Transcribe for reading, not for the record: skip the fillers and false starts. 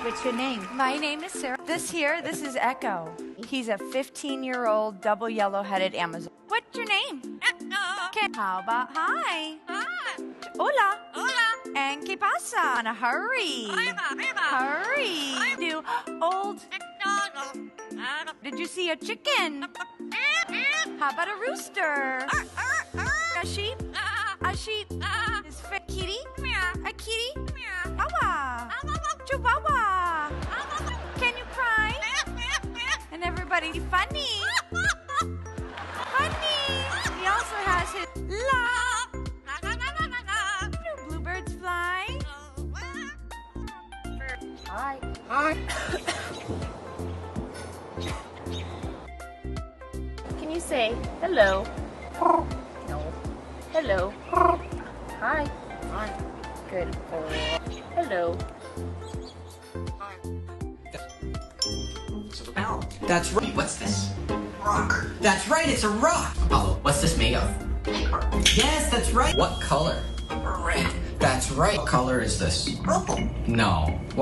What's your name? My name is Sarah. This is Echo. He's a 15-year-old double yellow-headed Amazon. What's your name? Okay. How about hi? Hola. Hola. And que pasa? And a hurry. Hurry. Do old. Did you see a chicken? How about a rooster? A sheep? A sheep. Is a kitty? A kitty? Chihuahua. Chihuahua. Can you cry? And everybody funny. Funny. He also has his la. Bluebirds fly. Hi. Hi. Can you say hello? No. Hello. Hi. Hi. Good boy. Hello. Apollo. That's right. What's this? Rock. That's right, it's a rock. Apollo, what's this made of? Paper. Yes, that's right. What color? Red. That's right. What color is this? Purple. No.